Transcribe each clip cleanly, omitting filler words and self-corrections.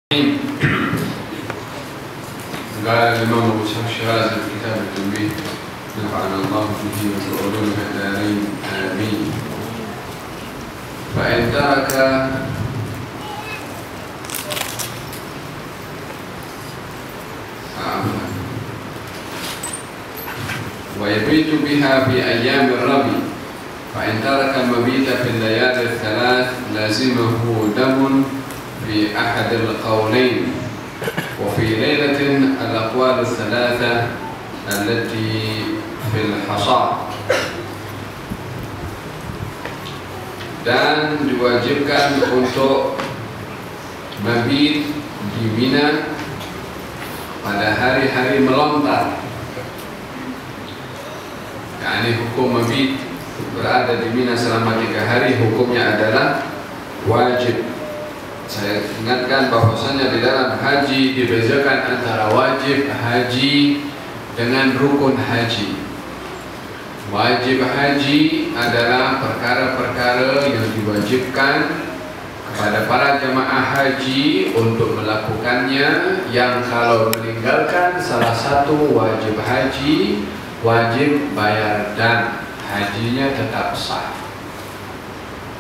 قال الإمام أبو إسحاق الشيرازي في كتاب التنبيه نفعنا الله به وبعلومه الدارين آمين. فإن ترك ويبيت بها في أيام الربيع، فإن ترك المبيت في الليالي الثلاث لازمه دم في أحد القولين، وفي ليلة الأقوال الثلاثة التي في الحصاد. Dan diwajibkan untuk mabit di Mina pada hari-hari melontar. Yani hukum mabit berada di Mina selama 3 hari hukumnya adalah wajib. Saya ingatkan bahwasanya di dalam haji dibedakan antara wajib haji dengan rukun haji. Wajib haji adalah perkara-perkara yang diwajibkan kepada para jemaah haji untuk melakukannya, yang kalau meninggalkan salah satu wajib haji wajib bayar dan hajinya tetap sah.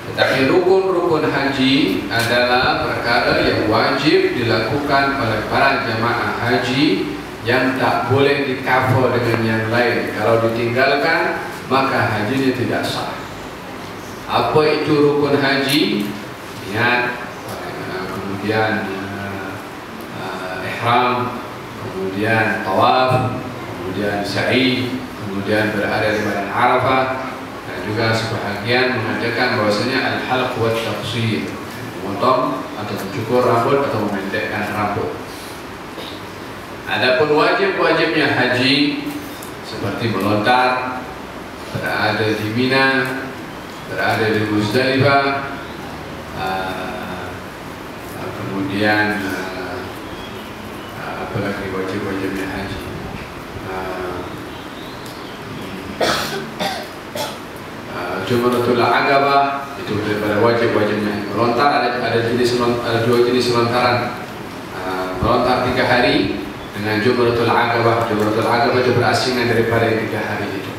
Tetapi rukun-rukun haji adalah perkara yang wajib dilakukan oleh para jemaah haji yang tak boleh di-cover dengan yang lain. Kalau ditinggalkan maka hajinya tidak sah. Apa itu rukun haji? Niat, kemudian ihram, kemudian tawaf, kemudian sa'i, kemudian berada di padang Arafah. Juga sebahagian mengatakan bahwasanya al-halq wa taqsir, memotong atau mencukur rambut atau memendekkan rambut. Adapun wajib-wajibnya haji seperti melontar, berada di Mina, berada di Muzdalifah, kemudian apa lagi wajib-wajibnya haji? Jumratul Aqabah itu daripada wajib-wajibnya. Melontar ada 2 jenis melontaran. Melontar 3 hari dengan Jumratul Aqabah. Jumratul Aqabah itu berasingan daripada 3 hari itu.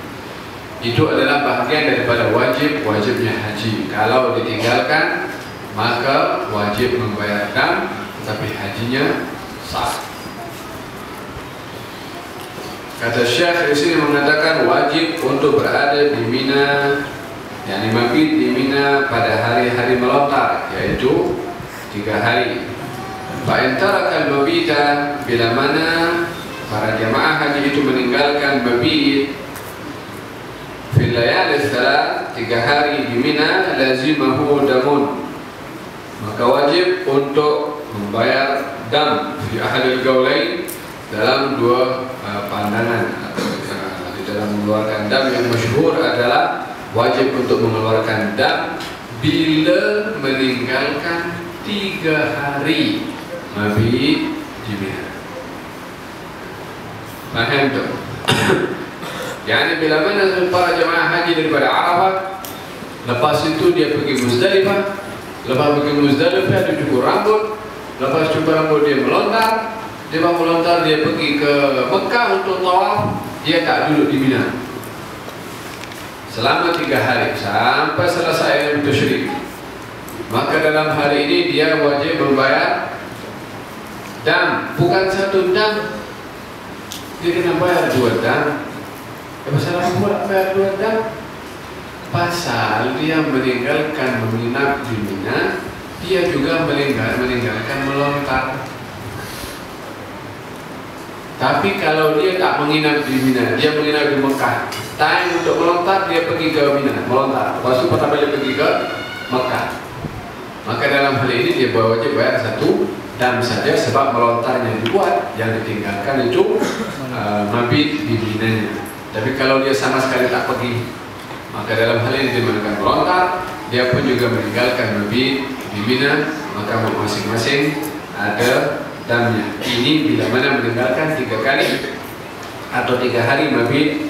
Itu adalah bahagian daripada wajibnya haji. Kalau ditinggalkan maka wajib membayar dam, tetapi hajinya sah. Kata Syekh di sini mengatakan wajib untuk berada di Mina, yakni mabit di Mina pada hari-hari melontar, yaitu 3 hari. Fa in taraka al-mabita, bila mana para jemaah haji itu meninggalkan mabit fil layali thalath, 3 hari di Mina, lazimahu damun, maka wajib untuk membayar dam fi ahadil qaulain, dalam 2 pandangan. Di dalam mengeluarkan dam yang masyhur adalah wajib untuk mengeluarkan dam bila meninggalkan 3 hari mabit di Mina. Faham tu? Yani bila mana para jemaah haji daripada Arafah, lepas itu dia pergi Muzdalifah, lepas pergi Muzdalifah dia cukur rambut, lepas cukur rambut dia melontar, dia melontar dia pergi ke Mekah untuk tawaf, dia tak duduk di Mina selama 3 hari sampai selesai ayam tasyrik. Maka dalam hari ini dia wajib membayar dam, bukan 1 dam, dia kena bayar 2 dam. Pasal apa pula bayar 2 dam? Pasal dia meninggalkan menginap di Mina, dia juga meninggalkan melontar. Tapi kalau dia tak menginap di Mina, dia menginap di Mekah, time untuk melontar dia pergi ke Mina melontar, lepas itu pertama dia pergi ke Mekah, maka dalam hal ini dia wajib bayar 1 dam saja, sebab melontarnya dibuat, yang ditinggalkan itu mabit di Mina. Tapi kalau dia sama sekali tak pergi, maka dalam hal ini dia meninggalkan melontar, dia pun juga meninggalkan mabit di Mina, maka masing-masing ada damnya. Ini bila mana meninggalkan 3 kali atau 3 hari mabit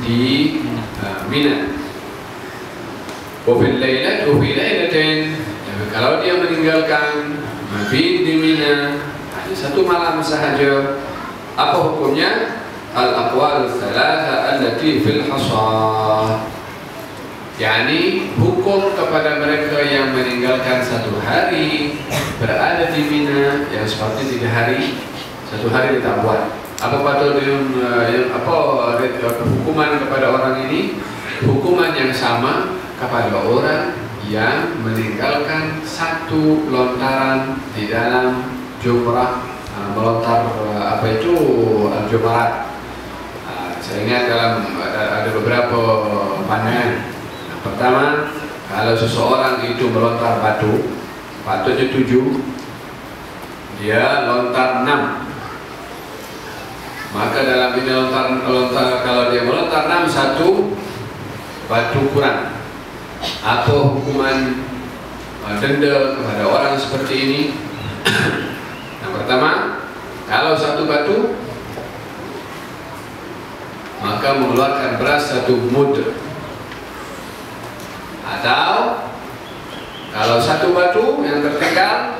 di Mina. Wa fil lailatin, kalau dia meninggalkan mabit di Mina hanya 1 malam sahaja, apa hukumnya? Al-aqwal thalatha allati fil hasah, yakni hukum kepada mereka yang meninggalkan 1 hari berada di Mina yang seperti 3 hari, 1 hari dia tak buat. Apa patut yang apa hukuman kepada orang ini? Hukuman yang sama kepada orang yang meninggalkan 1 lontaran di dalam jumrah, melontar apa itu al-jumrat. Saya ingat ada beberapa pandangan. Yang pertama, kalau seseorang itu melontar batu, patutnya 7, dia lontar 6. Maka dalam ini lontar kalau dia melontar 6, 1 batu kurang. Apa hukuman denda kepada orang seperti ini? Yang pertama, kalau 1 batu, maka mengeluarkan beras 1 mud. Atau kalau 1 batu yang tertinggal,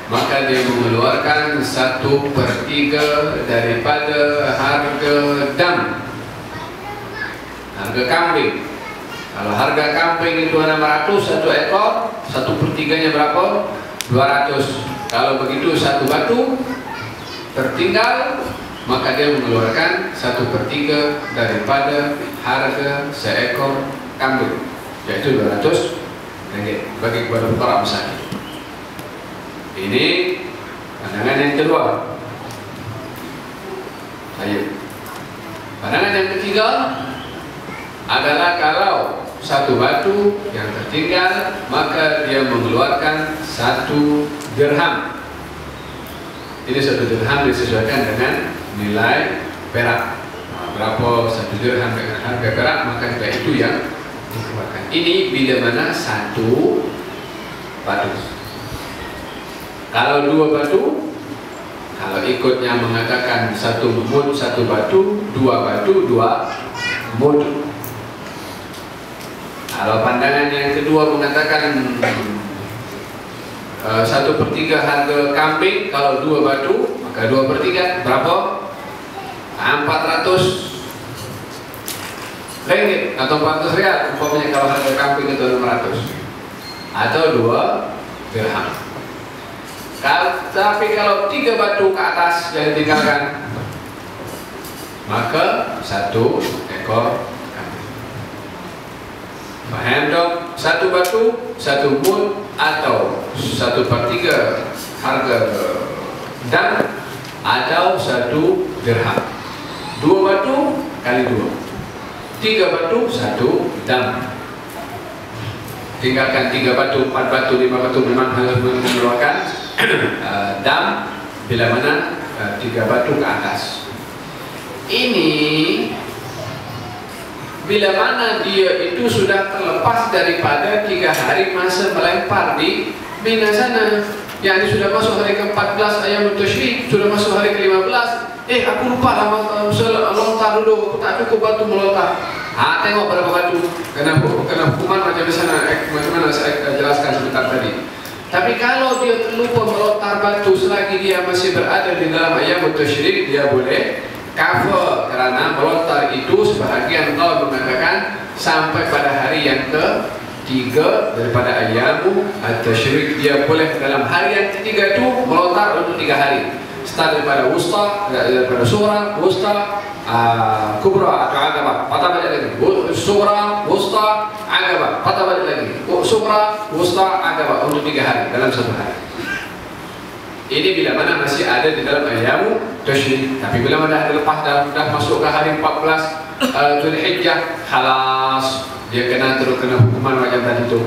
maka dia mengeluarkan 1/3 daripada harga dam, harga kambing. Kalau harga kambing itu 600 1 ekor, 1/3-nya berapa? 200. Kalau begitu 1 batu tertinggal, maka dia mengeluarkan 1/3 daripada harga seekor kambing, yaitu 200 ringgit bagi kepada fuqara misalnya. Ini pandangan yang kedua. Ayo. Pandangan yang ketiga adalah kalau 1 batu yang tertinggal, maka dia mengeluarkan 1 dirham. Ini 1 dirham disesuaikan dengan nilai perak. Berapa 1 dirham dengan harga perak, maka nilai itu yang dikeluarkan. Ini bila mana 1 batu. Kalau 2 batu, kalau ikutnya mengatakan 1 mud 1 batu, 2 batu 2 mud. Kalau pandangan yang kedua mengatakan 1/3 harga kambing, kalau 2 batu, maka 2/3 berapa? 400 ringgit atau 400 rial umpamanya kalau harga kambing itu 600, atau 2 dirham. Tapi kalau 3 batu ke atas yang ditinggalkan, maka 1 ekor kambing. Paham dong? 1 batu 1 mud atau 1/3 harga dam atau 1 dirham. 2 batu kali 2, 3 batu 1 dam. Tinggalkan 3 batu, 4 batu, 5 batu memang harus mengeluarkan dam bila mana 3 batu ke atas. Ini bila mana dia itu sudah terlepas daripada 3 hari masa melempar di Mina sana, yang ini sudah masuk hari ke-14 ayam tasyrik, sudah masuk hari ke-15. Aku lupa lah melontar dulu, aku tak cukup batu melontar. Tengok berapa batu, kena hukuman macam mana saya jelaskan sebentar tadi. Tapi kalau dia terlupa melontar batu selagi dia masih berada di dalam ayam tasyrik, dia boleh cover, kerana melontar itu sebahagian kaum mengatakan sampai pada hari yang ke-3 daripada ayam tasyrik, dia boleh dalam hari yang ke-3 itu melontar untuk 3 hari. Start daripada wusta, daripada surah, wusta, kubra atau agabah, patah balik lagi. Surah, wusta, agabah, patah balik lagi. Surah, wusta, agabah untuk 3 hari dalam 1 hari. Ini bila mana masih ada di dalam ayam tasyrik. Tapi bila mana lepas dah masuk ke hari 14 Zulhijjah, halas, dia kena hukuman macam tadi itu.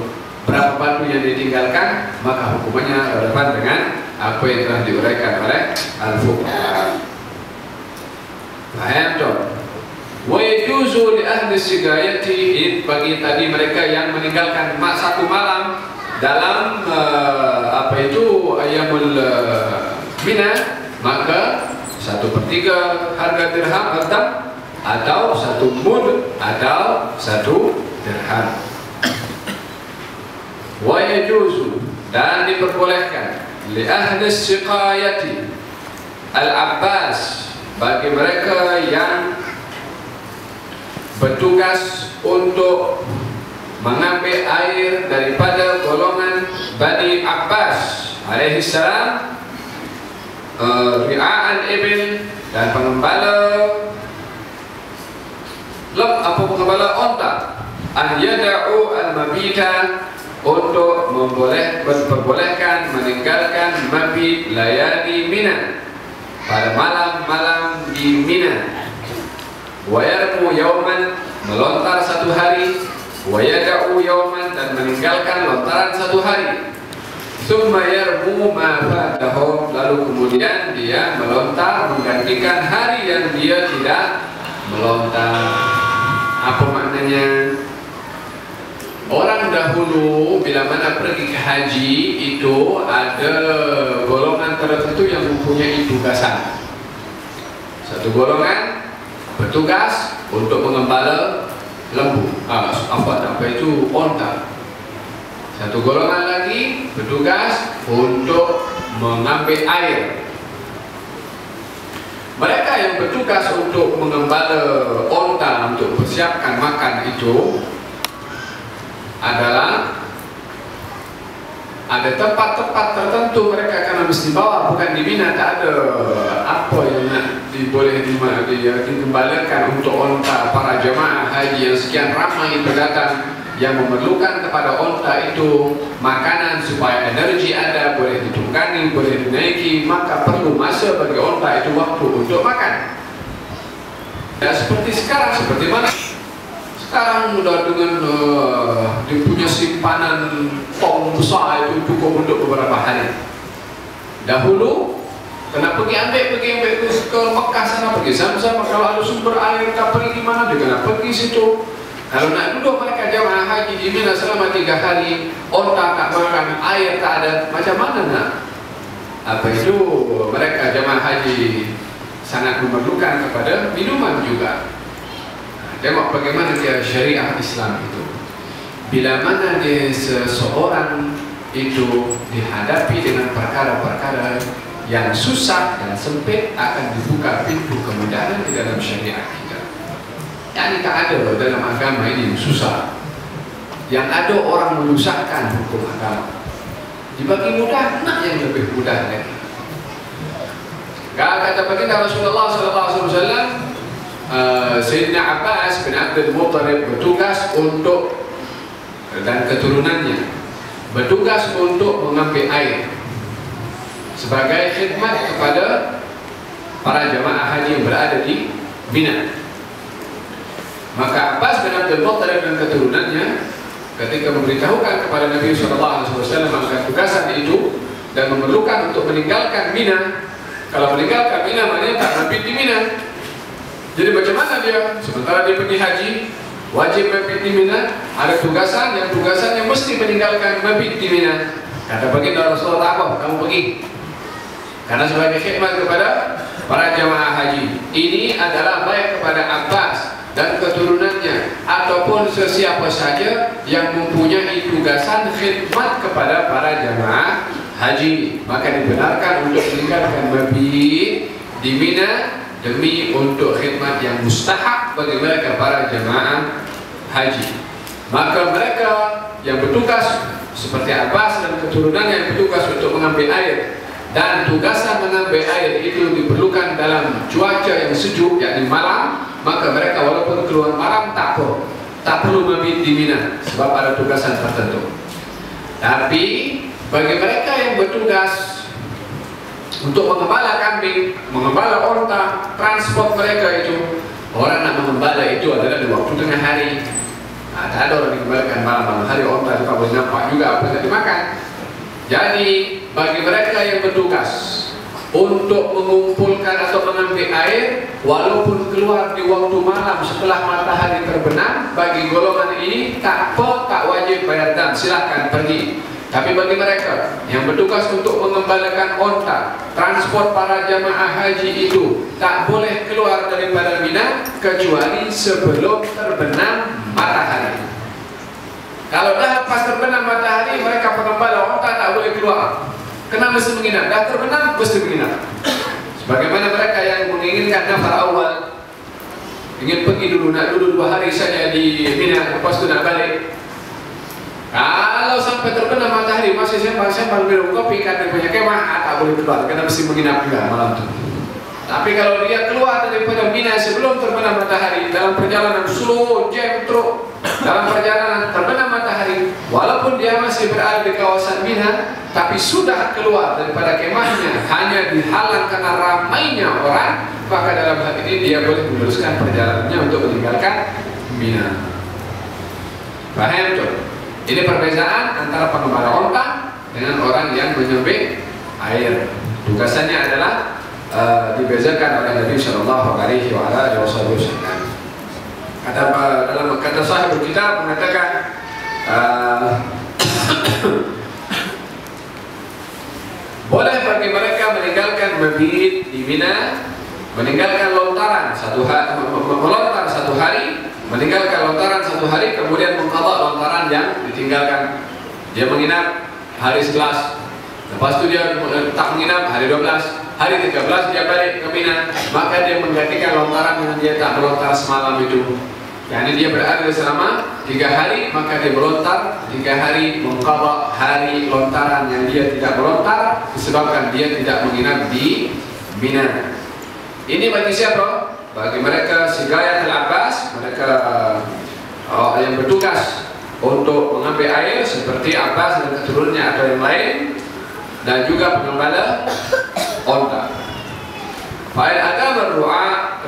Berapa batu yang ditinggalkan, maka hukumannya relevan dengan apa yang telah diuraikan oleh al-fuqaha. Paham tak? Wa yajuzu li ahli sigayati, bagi tadi mereka yang meninggalkan 1 malam dalam ayamul Mina, maka 1/3 harga dirham atau 1 mud atau 1 dirham. Wa yajuzu dan diperbolehkan li ahli siqayati Al-Abbas, bagi mereka yang bertugas untuk mengambil air daripada golongan Bani Abbas alaihi salam, ri'a'an ibil, dan pengembala onta, an yada'u al-mabita, untuk memperbolehkan meninggalkan mabit layali Mina, pada malam-malam di Mina, wa yarmu yauman, melontar satu hari, wa yada'u yauman, dan meninggalkan lontaran satu hari, summa yarmu ma ba'dahu, lalu kemudian dia melontar menggantikan hari yang dia tidak melontar. Apa maknanya? Orang dahulu bila mana pergi ke haji itu ada golongan tertentu yang mempunyai tugasan. Satu golongan bertugas untuk mengembala lembu, apa itu, onta. Satu golongan lagi bertugas untuk mengambil air. Mereka yang bertugas untuk mengembala onta untuk persiapkan makan itu adalah ada tempat-tempat tertentu mereka akan mesti bawa, bukan di Mina. Tak ada apa yang boleh dikembalikan untuk onta para jemaah haji yang sekian ramai berdatang, yang memerlukan kepada onta itu makanan supaya energi ada, boleh ditunggangi, boleh dinaiki, maka perlu masa bagi onta itu waktu untuk makan. Dan seperti sekarang, seperti mana sekarang sudah dengan dia punya simpanan tong besar itu cukup untuk beberapa hari. Dahulu kena pergi ambil ke Mekah sana, pergi Zamzam, kalau ada sumber air tak pergi di mana, dia kena pergi situ. Kalau nak duduk mereka jemaah haji di Mina selama 3 hari, onta tak makan, air tak ada, macam mana nak? Apa itu, mereka jemaah haji sangat memerlukan kepada minuman juga. Tengok bagaimana dia syariah Islam itu. Bila mana dia seseorang itu dihadapi dengan perkara-perkara yang susah dan sempit, akan dibuka pintu kemudahan di dalam syariat kita. Yang tak ada dalam agama ini susah. Yang ada orang menyusahkan hukum agama. Dibagi mudah, nak yang lebih mudah lagi. Kata baginda Rasulullah SAW, Sayyidina Abbas bin Abdul Muttalib bertugas untuk, dan keturunannya bertugas untuk mengambil air sebagai khidmat kepada para jemaah haji yang berada di Mina. Maka Abbas bin Abdul Muttalib dan keturunannya ketika memberitahukan kepada Nabi SAW akan tugasan itu dan memerlukan untuk meninggalkan Mina. Kalau meninggalkan Mina maknanya tak mabit di Mina. Jadi macam mana dia? Sementara dia pergi haji, wajib mabit di Mina, ada tugasan yang mesti meninggalkan mabit di Mina. Kata baginda Rasulullah, apa? Kamu pergi. Karena sebagai khidmat kepada para jemaah haji. Ini adalah baik kepada Abbas dan keturunannya ataupun sesiapa saja yang mempunyai tugasan khidmat kepada para jemaah haji, maka dibenarkan untuk meninggalkan mabit di Mina demi untuk khidmat yang mustahab bagi mereka para jemaah haji. Maka mereka yang bertugas seperti Abbas dan keturunannya yang bertugas untuk mengambil air, dan tugasan mengambil air itu diperlukan dalam cuaca yang sejuk, yakni malam, maka mereka walaupun keluar malam tak perlu mabit di Mina sebab ada tugasan tertentu. Tapi bagi mereka yang bertugas untuk mengembala kambing, mengembala onta, transport mereka itu, orang nak mengembala itu adalah di waktu tengah hari. Tak ada orang dikembalikan malam hari, onta juga boleh nampak juga apa yang dimakan. Jadi bagi mereka yang bertugas untuk mengumpulkan atau mengambil air, walaupun keluar di waktu malam setelah matahari terbenam, bagi golongan ini tak wajib bayar dam, silahkan pergi. Tapi bagi mereka yang bertugas untuk mengembalikan onta, transport para jamaah haji itu tak boleh keluar daripada Mina kecuali sebelum terbenam matahari. Kalau dah lepas terbenam matahari, mereka pengembala onta tak boleh keluar. Kenapa mesti menginap? Dah terbenam mesti menginap. Sebagaimana mereka yang menginginkan nafar awal, ingin pergi dulu, nak dulu 2 hari saja di Mina, lepas itu nak balik. Kalau sampai terbenam matahari masih sembang minum kopi, kata punya kemah, tak boleh keluar, karena mesti menginap juga malam itu. Tapi kalau dia keluar daripada Mina sebelum terbenam matahari, dalam perjalanan slow jam truk, dalam perjalanan terbenam matahari, walaupun dia masih berada di kawasan Mina, tapi sudah keluar daripada kemahnya, hanya dihalang karena ramainya orang, maka dalam hal ini dia boleh meneruskan perjalanannya untuk meninggalkan Mina. Paham tuh? Ini perbedaan antara pengembala onta dengan orang yang menyembelih air. Tugasannya adalah dibezakan oleh Nabi Shallallahu Alaihi Wasallam. Dalam kata sahibul kitab mengatakan boleh bagi mereka meninggalkan mabit di Mina, meninggalkan lontaran melontar 1 hari, meninggalkan lontaran 1 hari, kemudian mengqadha lontaran yang ditinggalkan. Dia menginap hari 11, lepas itu dia tak menginap hari 12, hari 13 dia balik ke Mina, maka dia menggantikan lontaran yang dia tak melontar semalam itu. Yani dia berada selama 3 hari, maka dia melontar 3 hari, mengqadha hari lontaran yang dia tidak melontar disebabkan dia tidak menginap di Mina. Ini bagi siapa? Bagi mereka Sigayat al-Abbas, mereka yang bertugas untuk mengambil air seperti Abbas dan keturunannya atau yang lain, dan juga pengembala onta. Fa'il agama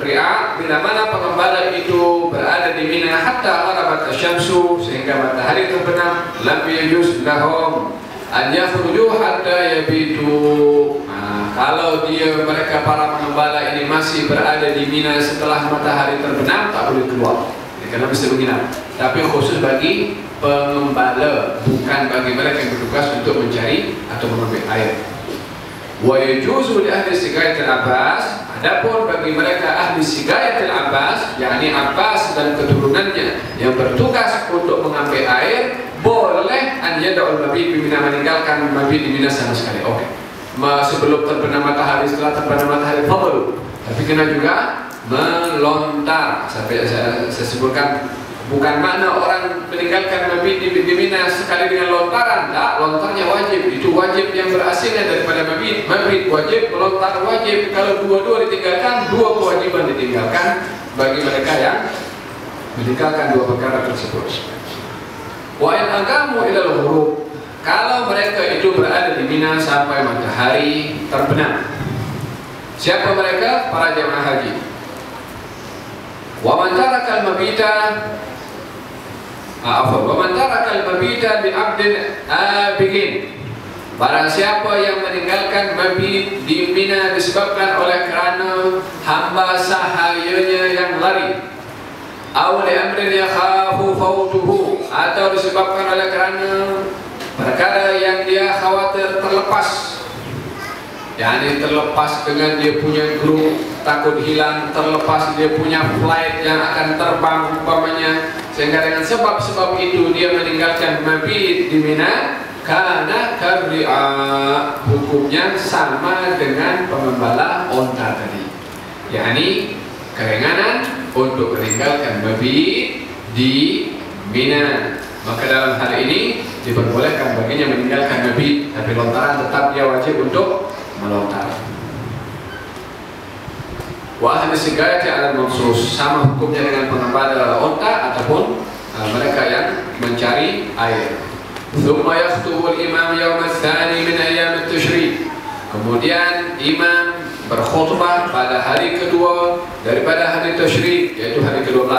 ri'a, bila mana pengembala itu berada di Mina hatta gharabat asy-syamsu, sehingga matahari terbenam, lam yajuz lahum an yakhruju hatta yabitu. Kalau mereka para pengembala ini masih berada di Mina setelah matahari terbenam, tak boleh keluar, karena mesti menginap. Tapi khusus bagi pengembala, bukan bagi mereka yang bertugas untuk mencari atau mengambil air. Wa yajuzu li ahli Sigayat al-Abbas, adapun bagi mereka ahli Sigayat al-Abbas, yakni Abbas dan keturunannya yang bertugas untuk mengambil air, boleh an yad'ul mabit di Mina, meninggalkan mabit di Mina sama sekali. Oke. Sebelum terbenam matahari, setelah terbenam matahari, fadl. Tapi kena juga melontar. Sampai saya sebutkan, bukan makna orang meninggalkan mabit di Mina sekali dengan lontaran. Tak, lontarnya wajib. Itu wajib yang berasalnya daripada mabit. Mabit wajib, melontar wajib. Kalau dua-dua ditinggalkan, 2 kewajiban ditinggalkan bagi mereka yang meninggalkan 2 perkara tersebut. Wa in aqamu ila al-ghurub, kalau mereka itu berada di Mina sampai matahari terbenam. Siapa mereka? Para jemaah haji. Wa man taraka al-mabita bi 'abdin abigin. Barang siapa yang meninggalkan mabit di Mina disebabkan oleh kerana hamba sahayanya yang lari, aw li amrin yakhafu fawtuhu, atau disebabkan oleh kerana perkara yang dia khawatir terlepas, yakni terlepas dengan dia punya grup, takut hilang, terlepas dia punya flight yang akan terbang umpamanya, sehingga dengan sebab-sebab itu dia meninggalkan mabit di Mina, karena karri'a, hukumnya sama dengan pengembala onta tadi, yakni keringanan untuk meninggalkan mabit di Mina. Maka dalam hal ini diperbolehkan baginya meninggalkan mabit, tapi lontaran tetap dia wajib untuk melontar. Wa ahli Sigayat al-mansus, sama hukumnya dengan pengembala onta ataupun mereka yang mencari air. Thumma yakhtubul imam yawm ats-tsani min ayyam at-tashrik, kemudian imam berkhutbah pada hari kedua daripada hari tasyrik, yaitu hari ke-12.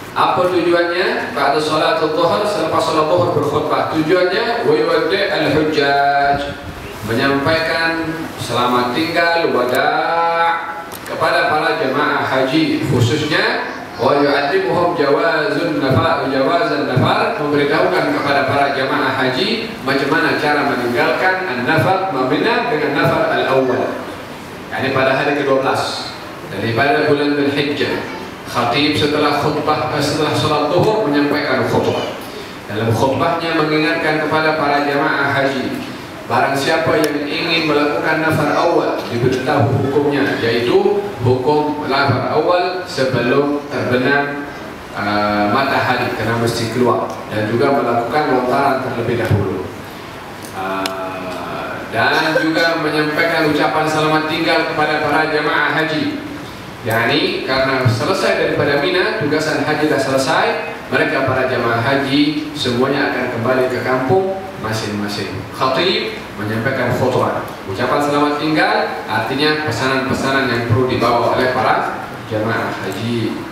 Apa tujuannya? Pada salat zuhur, selepas salat zuhur berkhutbah. Tujuannya wa yuwaddi' al-hujjaj, menyampaikan selamat tinggal wada' kepada para jemaah haji, khususnya wa yu'allimuhum jawazan nafar, memberitahukan kepada para jemaah haji macam mana cara meninggalkan an-nafar Mina dengan nafar al-awwal, yakni pada hari ke-12 daripada bulan Dzulhijjah. Khatib setelah khutbah, setelah salat zuhur menyampaikan khutbah. Dalam khutbahnya mengingatkan kepada para jemaah haji barang siapa yang ingin melakukan nafar awal diberitahu hukumnya, yaitu hukum nafar awal sebelum terbenam matahari, kerana mesti keluar, dan juga melakukan lontaran terlebih dahulu, dan juga menyampaikan ucapan selamat tinggal kepada para jemaah haji. Yani karena selesai daripada Mina, tugasan haji dah selesai, mereka para jemaah haji semuanya akan kembali ke kampung masing-masing. Khatib menyampaikan khutbah, ucapan selamat tinggal, artinya pesanan-pesanan yang perlu dibawa oleh para jemaah haji.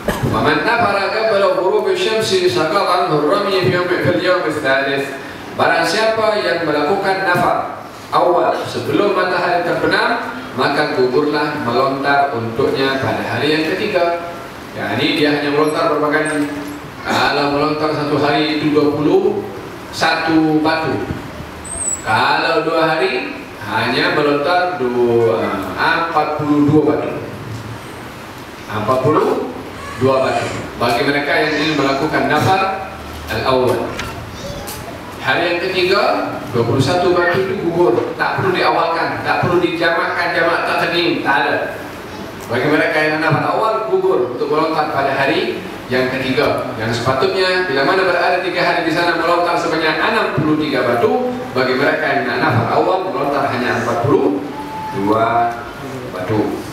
Waman nafara qabla ghurubi syamsi saqat anhu ar-ramy fil yawm ats-tsalits. Barang siapa yang melakukan nafar awal sebelum matahari terbenam, maka gugurlah melontar untuknya pada hari yang ketiga. Yani dia hanya melontar berapa kali? Kalau melontar satu hari itu 21 batu. Kalau 2 hari hanya melontar 42 batu. 42 batu bagi mereka yang ingin melakukan nafar al-awwal. Hari yang ketiga 21 batu itu gugur, tak perlu diawalkan, tak perlu dijamakkan jamak takdim, tak ada. Bagi mereka yang nafar awal, gugur untuk melontar pada hari yang ketiga. Yang sepatutnya bila mana berada 3 hari di sana melontar sebanyak 63 batu. Bagi mereka yang nafar awal melontar hanya 42 batu.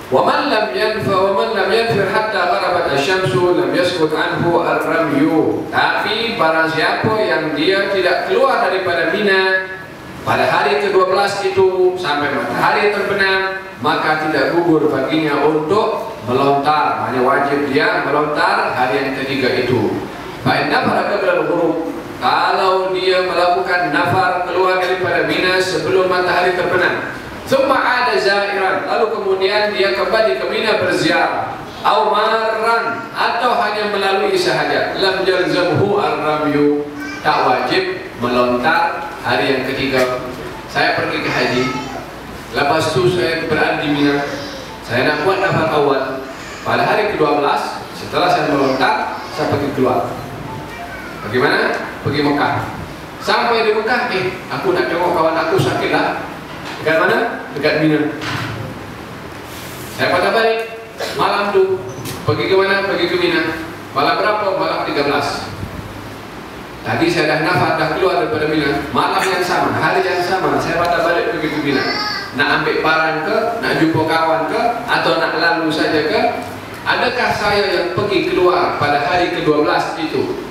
وَمَنْ لَمْ يَنْفِرْ حَتَّى غَرَبَتْ الشَّمْسُ لَمْ يَسْقُطْ عَنْهُ الرَّمْيُ. Tapi barang siapa yang dia tidak keluar daripada Mina pada hari ke-12 itu sampai matahari terbenam, maka tidak gugur baginya untuk melontar. Hanya wajib dia melontar hari yang ketiga itu. فَإِنَّ فَرَقَ بِالْغُرُوب. Kalau dia melakukan nafar keluar daripada Mina sebelum matahari terbenam, Thumma ada zairan, lalu kemudian dia kembali ke Mina berziarah, au marran, atau hanya melalui sahaja, lam yalzamhu ar-ramyu, tak wajib melontar hari yang ketiga. Saya pergi ke haji, lepas itu saya berada di Mina, saya nak buat nafar awal. Pada hari ke-12 setelah saya melontar, saya pergi keluar. Bagaimana? Pergi Mekah. Sampai di Mekah, aku nak tengok kawan aku sakit lah. Dekat mana? Dekat Mina. Saya patah balik malam tu. Pergi ke mana? Pergi ke Mina. Malam berapa? Malam 13. Tadi saya dah nafar, dah keluar daripada Mina. Malam yang sama, hari yang sama, saya patah balik pergi ke Mina. Nak ambil barang ke? Nak jumpa kawan ke? Atau nak lalu saja ke? Adakah saya yang pergi keluar pada hari ke-12 itu,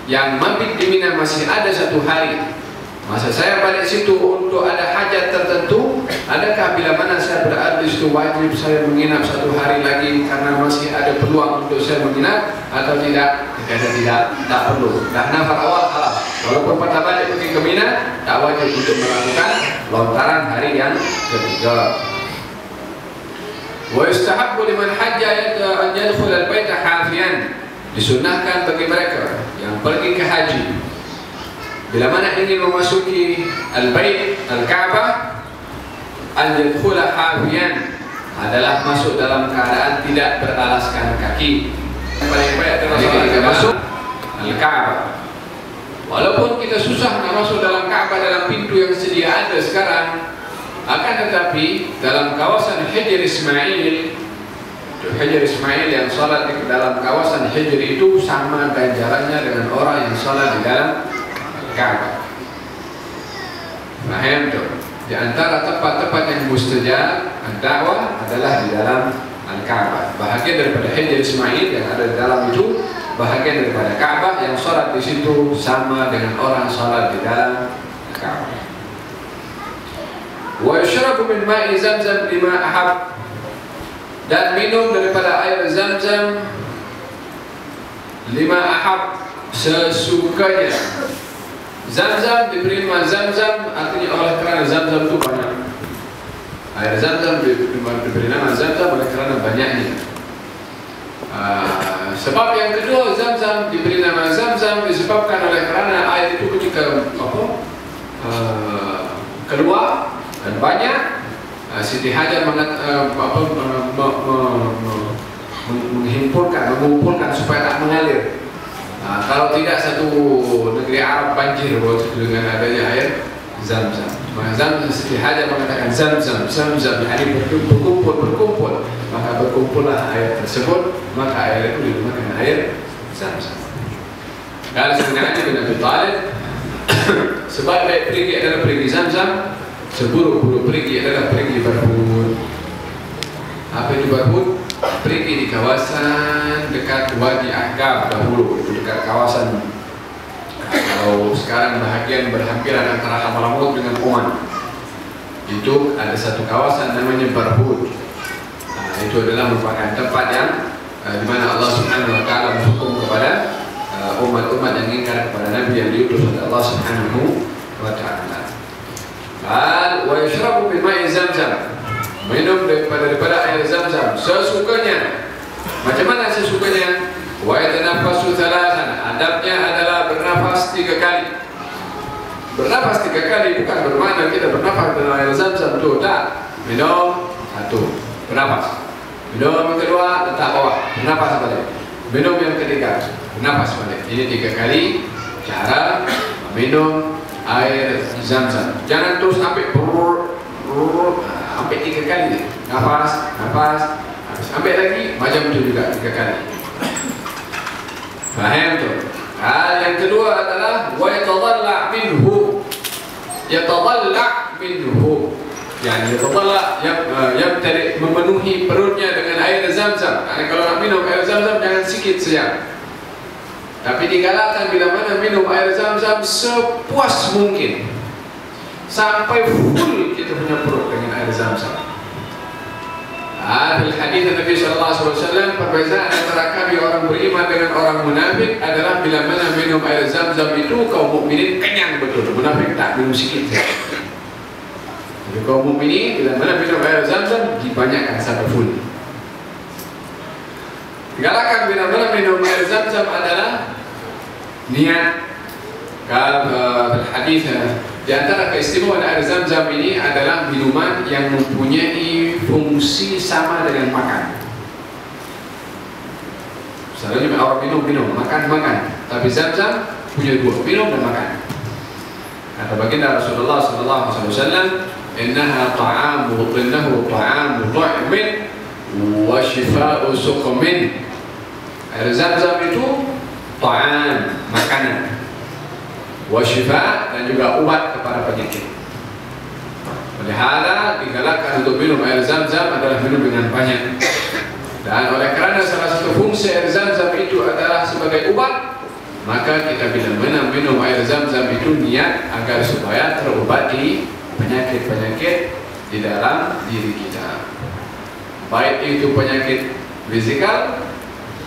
yang mabit di Mina masih ada 1 hari, masa saya balik situ untuk ada hajat tertentu, adakah bila mana saya berada di situ wajib saya menginap 1 hari lagi karena masih ada peluang untuk saya menginap atau tidak? Kata tidak, tak perlu. Dah nafar awal halal. Walaupun patah balik pergi ke Mina, tak wajib untuk melakukan lontaran hari yang ketiga. Wa yustahabbu liman hajja an yadkhul al-baita hafiyan. Disunahkan bagi mereka yang pergi ke haji, bila mana ingin memasuki al-bait, al-Ka'bah, an yadkhula hafiyan, adalah masuk dalam keadaan tidak beralaskan kaki. Paling baik adalah kita masuk al-Ka'bah. Walaupun kita susah nak masuk dalam Ka'bah dalam pintu yang sedia ada sekarang, akan tetapi dalam kawasan Hijr Ismail, Hijr Ismail yang salat di dalam kawasan Hijr itu sama ganjarannya dengan orang yang salat di dalam Ka'bah. Faham tu? Di antara tempat-tempat yang mustajab dakwah adalah di dalam Al-Ka'bah. Bahagian daripada Hijr Ismail yang ada di dalam itu, bahagian daripada Ka'bah yang salat di situ sama dengan orang salat di dalam Ka'bah. Wa yashrabu min ma'i Zamzam lima ahab, dan minum daripada air Zamzam lima ahab, sesukanya. Zamzam diberi nama Zamzam artinya oleh kerana Zamzam itu banyak. Air Zamzam diberi nama Zamzam oleh kerana banyaknya. Sebab yang kedua, Zamzam diberi nama Zamzam disebabkan oleh kerana air itu ketika keluar dan banyak, Siti Hajar mengumpulkan supaya tak mengalir. Kalau tidak, satu negeri negeri Arab banjir waktu itu dengan adanya air Zam-Zam. Maka Zam-Zam Siti Hajar mengatakan Zam-Zam, Zam-Zam, yani berkumpul, maka berkumpullah air tersebut, maka air itu dinamakan air Zam-Zam. Kalau sebenarnya bin Abi Thalib sebaik-baik perigi adalah perigi Zam-Zam, seburuk-buruk perigi adalah perigi Barhud. Apa itu Barhud? Pergi di kawasan dekat Wadi Ahqaf dahulu, itu dekat kawasan kalau sekarang bahagian berhampiran antara Hadramaut dengan Oman. Itu ada satu kawasan namanya Barhud. Itu adalah merupakan tempat yang di mana Allah Subhanahu wa taala menghukum kepada umat-umat yang ingkar kepada Nabi yang diutus oleh Allah Subhanahu wa taala. Wa yashrabu bil ma'i Zam-Zam, minum daripada air Zam-Zam sesukanya. Macam mana sesukanya? Wa yatanaffasu thalathan, adabnya adalah bernafas 3 kali. Bernafas 3 kali bukan bermakna kita bernafas dengan air Zam-Zam tu, tak. Minum satu, bernafas. Minum yang kedua, letak bawah, bernafas balik. Minum yang ketiga, bernafas balik. Ini 3 kali cara minum air Zam-Zam. Jangan terus sampai sampai 3 kali. Nafas, sampai lagi macam itu juga 3 kali. Faham tu? Yang kedua adalah wa yatadalla minhu. Yatadalla minhu, yani yatadalla yang tadi memenuhi perutnya dengan air Zam-Zam. Kalau nak minum air Zam-Zam jangan sikit saja, tapi digalakkan bila mana minum air Zam-Zam sepuas mungkin, sampai full kita punya perut dengan air Zam-Zam. Dalam hadis Nabi SAW, perbezaan antara kami orang beriman dengan orang munafik adalah bila mana minum air Zam-Zam itu kaum mukminin kenyang betul, munafik tak, minum sikit saja. Jadi kaum mukminin bila mana minum air Zam-Zam dibanyakkan sampai full. Galakan bila mana minum air Zam-Zam adalah niat. Kalau hadis di antara keistimewaan air Zam-Zam ini adalah minuman yang mempunyai fungsi sama dengan makan. Misalnya orang minum, makan, tapi Zam-Zam punya dua, minum dan makan. Kata baginda Rasulullah SAW, innahu ta'amu ta'min wa shifa'u suqmin. Air Zam-Zam itu ta'am, makanan, wa shifa, dan juga obat kepada penyakit. Oleh hal digalakkan untuk minum air Zam-Zam adalah minum dengan banyak. Dan oleh kerana salah satu fungsi air Zam-Zam itu adalah sebagai obat, maka kita bila minum air Zam-Zam itu niat agar supaya terobati penyakit-penyakit di dalam diri kita, baik itu penyakit fisikal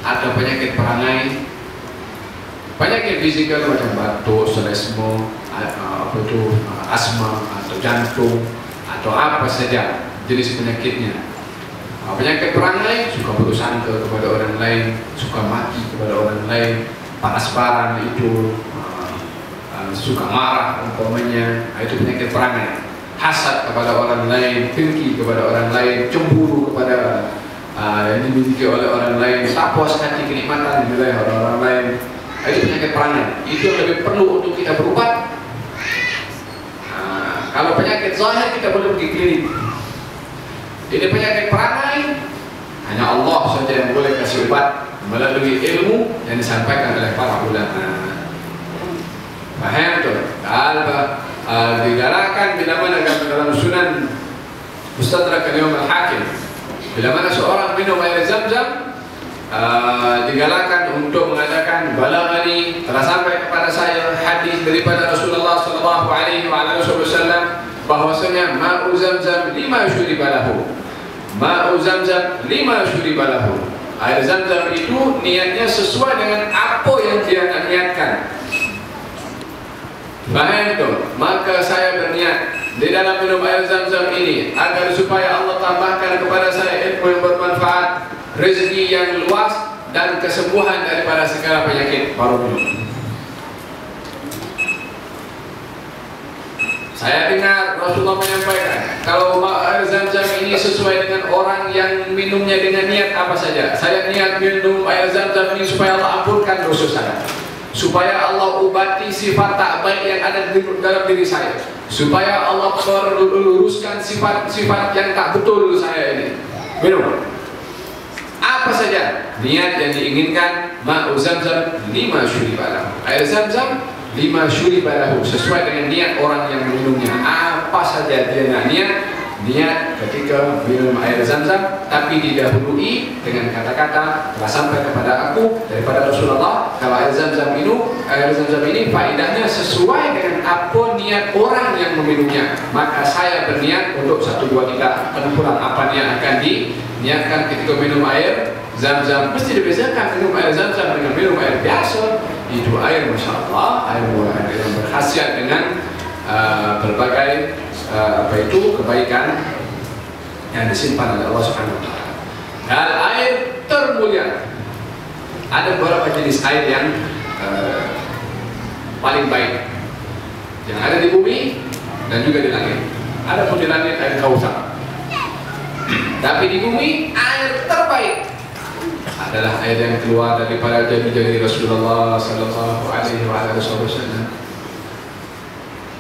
atau penyakit perangai. Penyakit fisikal macam batuk, selesmo, asma atau jantung atau apa saja jenis penyakitnya. Penyakit perangai, suka bersangka kepada orang lain, suka maki kepada orang lain, panas baran itu, suka marah umpamanya, itu penyakit perangai. Hasad kepada orang lain, dengki kepada orang lain, cemburu kepada yang dimiliki oleh orang lain, tak puas hati kenikmatan dimiliki oleh orang lain. Itu penyakit perangai. Itu yang lebih perlu untuk kita berobat. Kalau penyakit zahir kita boleh pergi klinik. Ini penyakit perangai, hanya Allah saja yang boleh kasih obat melalui ilmu yang disampaikan oleh para ulama. Faham tu? Digalakkan bila mana dalam Sunan Mustadrak Al-Imam Al-Hakim, bila mana seorang minum air Zam-Zam, digalakkan untuk mengatakan balagani, telah sampai kepada saya hadis daripada Rasulullah SAW bahwasanya ma'u Zam-Zam lima syuribalahu, ma'u Zam-Zam lima syuribalahu. Air Zam-Zam itu niatnya sesuai dengan apa yang dia nak niatkan. Faham tu? Maka saya berniat di dalam minum air Zam-Zam ini agar supaya Allah tambahkan kepada saya ilmu yang bermanfaat, rezeki yang luas, dan kesembuhan daripada segala penyakit. Baru minum. Saya dengar Rasulullah menyampaikan, kalau air Zam-Zam ini sesuai dengan orang yang minumnya dengan niat apa saja. Saya niat minum air Zam-Zam ini supaya Allah ampunkan dosa saya, supaya Allah ubati sifat tak baik yang ada dalam diri saya, supaya Allah luruskan sifat-sifat yang tak betul saya ini. Minum. Apa saja niat yang diinginkan, ma'u zamzam lima syuribalahu, air zamzam lima syuribalahu, sesuai dengan niat orang yang minumnya. Apa saja dia nak niat ketika minum air zamzam, tapi didahului dengan kata-kata telah sampai kepada aku daripada Rasulullah, kalau air zamzam ini faedahnya sesuai dengan apa niat orang yang meminumnya, maka saya berniat untuk 1, 2, 3 akan pulang apa yang akan diniatkan ketika minum air zamzam. Mesti dibezakan minum air zamzam dengan minum air biasa. Itu air, masya Allah, air yang berkhasiat dengan berbagai kebaikan yang disimpan oleh Allah Subhanahu wa taala. Dan air termulia, ada beberapa jenis air yang paling baik yang ada di bumi dan juga di langit. Ada pun di langit air Kautsar, tapi di bumi air terbaik adalah air yang keluar daripada jari-jari Rasulullah sallallahu alaihi wasallam.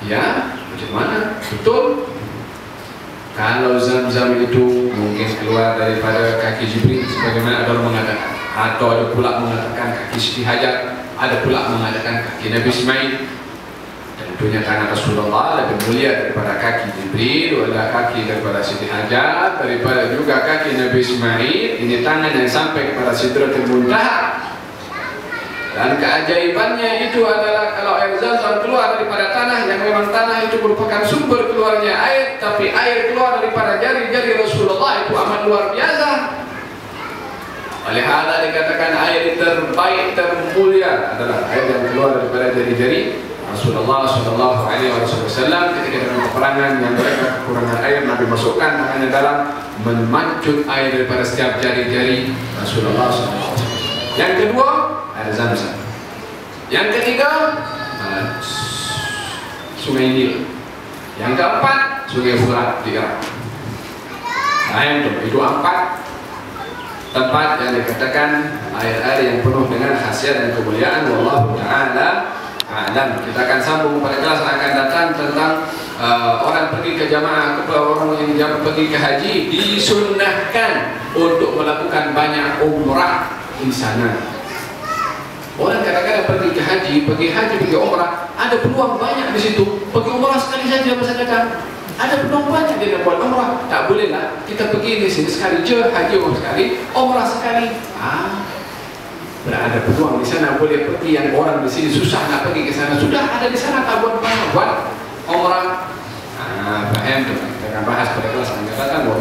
Ya, bagaimana? Betul. Kalau Zamzam itu mungkin keluar daripada kaki Jibril, sebagaimana ada orang mengatakan, atau ada pula mengatakan kaki Siti Hajar, ada pula mengatakan kaki Nabi Ismail. Tentunya tangan Rasulullah lebih mulia daripada kaki Jibril, ada kaki daripada Siti Hajar, daripada juga kaki Nabi Ismail. Ini tangan yang sampai kepada Sidratul Muntaha. Dan keajaibannya itu adalah kalau air Zamzam keluar daripada tanah, yang memang tanah itu merupakan sumber keluarnya air, tapi air keluar daripada jari-jari Rasulullah itu amat luar biasa. Oleh hal dikatakan air terbaik, termulia adalah air yang keluar daripada jari-jari Rasulullah Sallallahu Alaihi Wasallam. Ketika dalam peperangan yang mereka kekurangan air, Nabi masukkan tangannya dalam memancut air daripada setiap jari-jari Rasulullah Sallallahu Alaihi Wasallam. Yang kedua, air Zamzam. Yang ketiga, Sungai Nil. Yang keempat, Sungai Furat di Irak. Nah, itu 4 tempat yang dikatakan air-air yang penuh dengan khasiat dan kemuliaan. Wallahu ta'ala a'lam. Kita akan sambung pada kelas yang akan datang tentang orang pergi ke jamaah, orang yang pergi ke haji disunnahkan untuk melakukan banyak umrah di sana. Orang kadang-kadang pergi umrah, ada peluang banyak di situ. Pergi umrah sekali saja masa datang, ada peluang banyak dia nak buat umrah. Tak bolehlah kita pergi di sini sekali je, haji umrah sekali. Berada peluang di sana, boleh pergi. Yang orang di sini susah nak pergi ke sana, sudah ada di sana tak buat umrah. Faham tu? Kita akan bahas pada kelas yang akan datang.